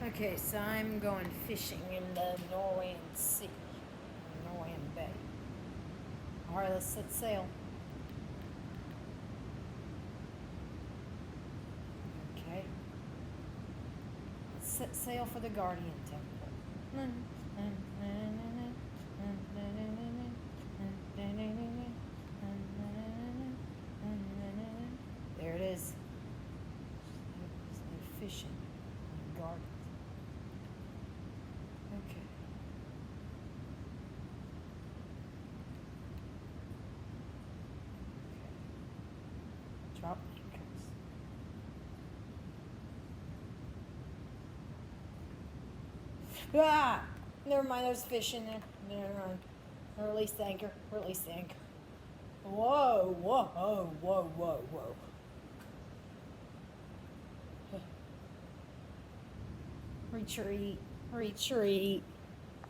Okay, so I'm going fishing in the Norwegian Sea, Norwegian Bay. All right, let's set sail. Okay. Let's set sail for the Guardian Temple. There it is. There's no fishing in the gardens. Okay. Drop anchors. Ah! Never mind, there's fish in there. Never mind. Release the anchor. Release the anchor. Whoa, whoa, whoa, whoa, whoa. Retreat. Retreat.